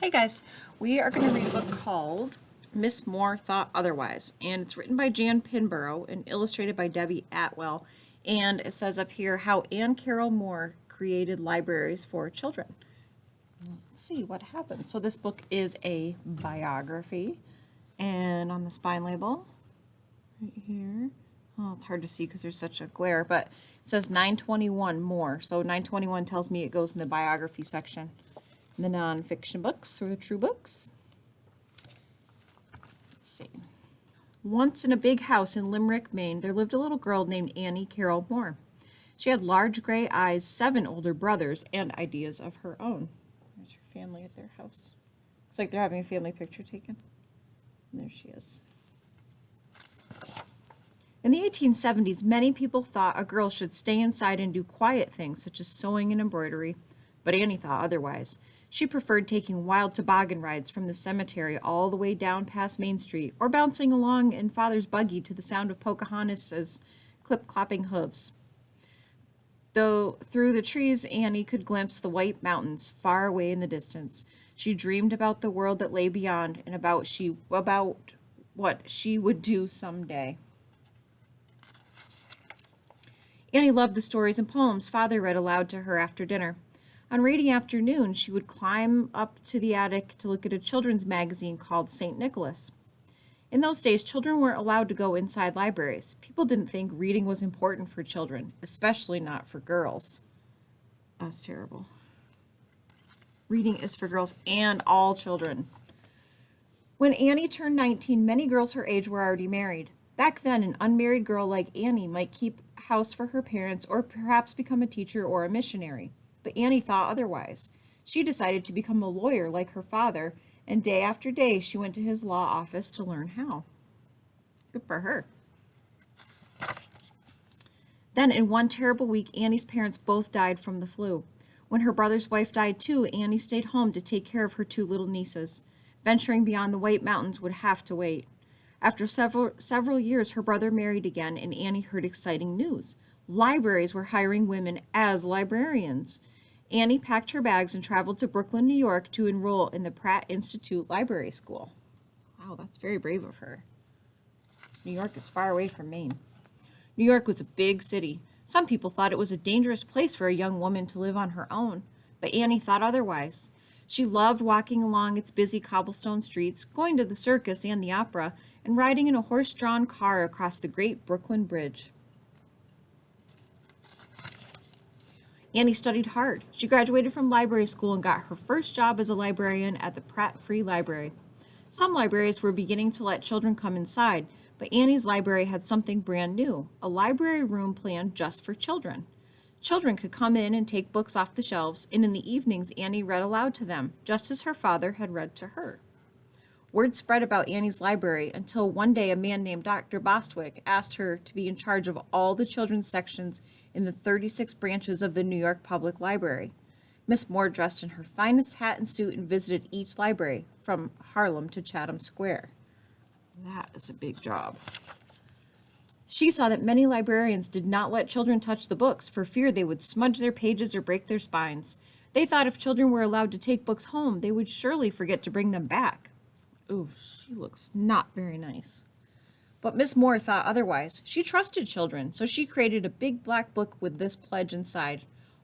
Hey guys, we are going to read a book called Miss Moore Thought Otherwise, and it's written by Jan Pinborough and illustrated by Debbie Atwell. And it says up here how Anne Carroll Moore created libraries for children. Let's see what happened. So this book is a biography, and on the spine label, right here, oh, it's hard to see because there's such a glare, but it says 921 Moore. So 921 tells me it goes in the biography section. The nonfiction books or the true books. Let's see. Once in a big house in Limerick, Maine, there lived a little girl named Annie Carroll Moore. She had large gray eyes, 7 older brothers, and ideas of her own. There's her family at their house. Looks like they're having a family picture taken. And there she is. In the 1870s, many people thought a girl should stay inside and do quiet things such as sewing and embroidery, but Annie thought otherwise. She preferred taking wild toboggan rides from the cemetery all the way down past Main Street, or bouncing along in Father's buggy to the sound of Pocahontas's clip-clopping hooves. Though through the trees Annie could glimpse the white mountains far away in the distance, she dreamed about the world that lay beyond and about what she would do someday. Annie loved the stories and poems Father read aloud to her after dinner. On rainy afternoons, she would climb up to the attic to look at a children's magazine called St. Nicholas. In those days, children weren't allowed to go inside libraries. People didn't think reading was important for children, especially not for girls. That's terrible. Reading is for girls and all children. When Annie turned 19, many girls her age were already married. Back then, an unmarried girl like Annie might keep house for her parents or perhaps become a teacher or a missionary. But Annie thought otherwise. She decided to become a lawyer like her father, and day after day she went to his law office to learn how. Good for her. Then, in one terrible week, Annie's parents both died from the flu. When her brother's wife died too, Annie stayed home to take care of her 2 little nieces. Venturing beyond the White Mountains would have to wait. After several years, her brother married again, and Annie heard exciting news. Libraries were hiring women as librarians. Annie packed her bags and traveled to Brooklyn, New York to enroll in the Pratt Institute Library School. Wow, that's very brave of her. New York is far away from Maine. New York was a big city. Some people thought it was a dangerous place for a young woman to live on her own, but Annie thought otherwise. She loved walking along its busy cobblestone streets, going to the circus and the opera, and riding in a horse-drawn car across the great Brooklyn Bridge. Annie studied hard. She graduated from library school and got her first job as a librarian at the Pratt Free Library. Some libraries were beginning to let children come inside, but Annie's library had something brand new, a library room planned just for children. Children could come in and take books off the shelves, and in the evenings Annie read aloud to them, just as her father had read to her. Word spread about Annie's library until one day a man named Dr. Bostwick asked her to be in charge of all the children's sections in the 36 branches of the New York Public Library. Miss Moore dressed in her finest hat and suit and visited each library, from Harlem to Chatham Square. That is a big job. She saw that many librarians did not let children touch the books for fear they would smudge their pages or break their spines. They thought if children were allowed to take books home, they would surely forget to bring them back. Ooh, she looks not very nice. But Miss Moore thought otherwise. She trusted children, so she created a big black book with this pledge inside.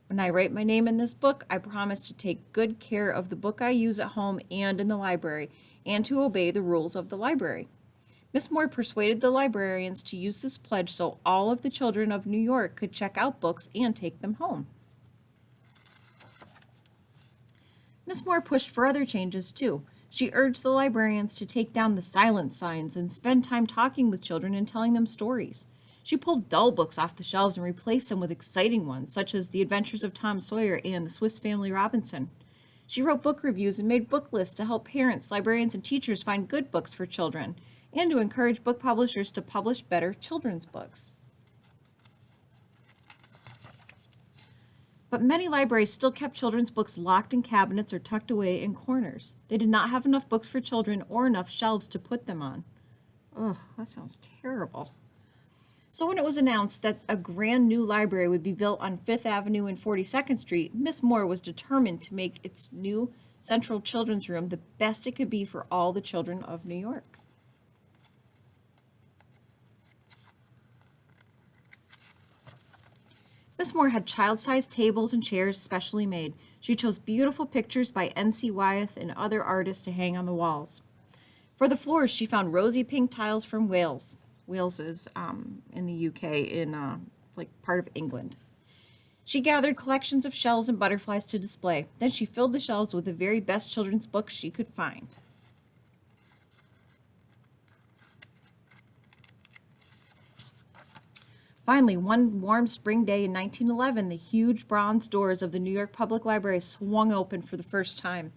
When I write my name in this book, I promise to take good care of the book I use at home and in the library, and to obey the rules of the library. Miss Moore persuaded the librarians to use this pledge so all of the children of New York could check out books and take them home. Miss Moore pushed for other changes too. She urged the librarians to take down the silent signs and spend time talking with children and telling them stories. She pulled dull books off the shelves and replaced them with exciting ones, such as The Adventures of Tom Sawyer and The Swiss Family Robinson. She wrote book reviews and made book lists to help parents, librarians, and teachers find good books for children, and to encourage book publishers to publish better children's books. But many libraries still kept children's books locked in cabinets or tucked away in corners. They did not have enough books for children or enough shelves to put them on. Ugh, that sounds terrible. So when it was announced that a grand new library would be built on 5th Avenue and 42nd Street, Miss Moore was determined to make its new Central Children's Room the best it could be for all the children of New York. Miss Moore had child-sized tables and chairs specially made. She chose beautiful pictures by N.C. Wyeth and other artists to hang on the walls. For the floors, she found rosy pink tiles from Wales. Wales is in the UK, in like part of England. She gathered collections of shells and butterflies to display. Then she filled the shelves with the very best children's books she could find. Finally, one warm spring day in 1911, the huge bronze doors of the New York Public Library swung open for the first time.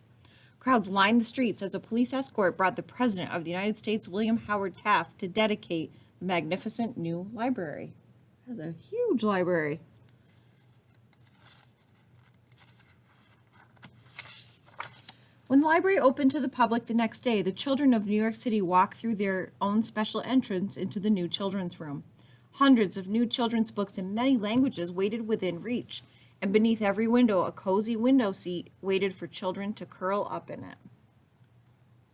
Crowds lined the streets as a police escort brought the President of the United States, William Howard Taft, to dedicate the magnificent new library. That's a huge library. When the library opened to the public the next day, the children of New York City walked through their own special entrance into the new children's room. Hundreds of new children's books in many languages waited within reach, and beneath every window, a cozy window seat waited for children to curl up in it.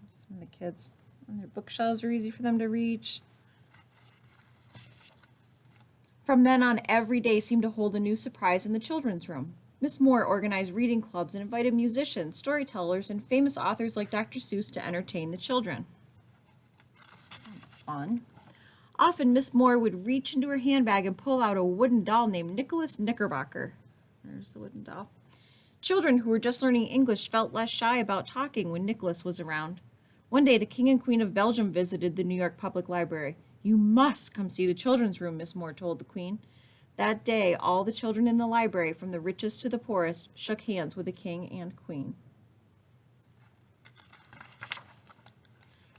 Some of the kids, and their bookshelves are easy for them to reach. From then on, every day seemed to hold a new surprise in the children's room. Miss Moore organized reading clubs and invited musicians, storytellers, and famous authors like Dr. Seuss to entertain the children. Sounds fun. Often, Miss Moore would reach into her handbag and pull out a wooden doll named Nicholas Knickerbocker. There's the wooden doll. Children who were just learning English felt less shy about talking when Nicholas was around. One day, the King and Queen of Belgium visited the New York Public Library. "You must come see the children's room," Miss Moore told the Queen. That day, all the children in the library, from the richest to the poorest, shook hands with the King and Queen.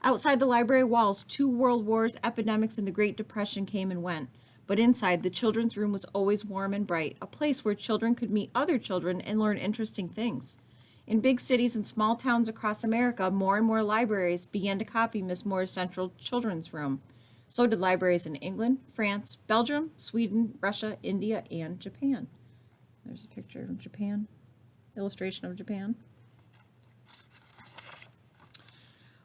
Outside the library walls, 2 world wars, epidemics, and the Great Depression came and went. But inside, the children's room was always warm and bright, a place where children could meet other children and learn interesting things. In big cities and small towns across America, more and more libraries began to copy Miss Moore's Central Children's Room. So did libraries in England, France, Belgium, Sweden, Russia, India, and Japan. There's a picture of Japan, illustration of Japan.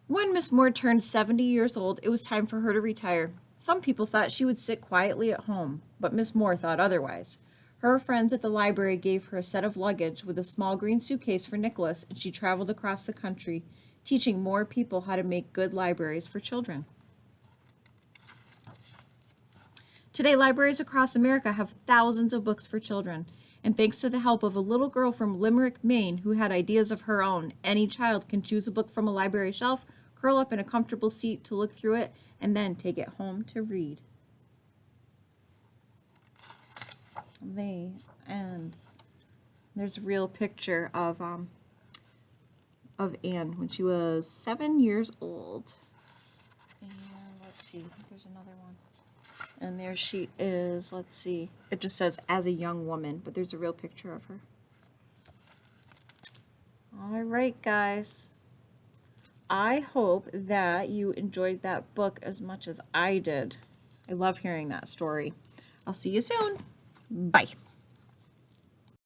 When Miss Moore turned 70 years old, it was time for her to retire. Some people thought she would sit quietly at home, but Miss Moore thought otherwise. Her friends at the library gave her a set of luggage with a small green suitcase for Nicholas, and she traveled across the country, teaching more people how to make good libraries for children. Today, libraries across America have thousands of books for children, and thanks to the help of a little girl from Limerick, Maine, who had ideas of her own, any child can choose a book from a library shelf, curl up in a comfortable seat to look through it, and then take it home to read. The end. There's a real picture of Anne when she was 7 years old. And let's see, I think there's another one. And there she is, let's see. It just says as a young woman, but there's a real picture of her. All right, guys. I hope that you enjoyed that book as much as I did. I love hearing that story. I'll see you soon. Bye.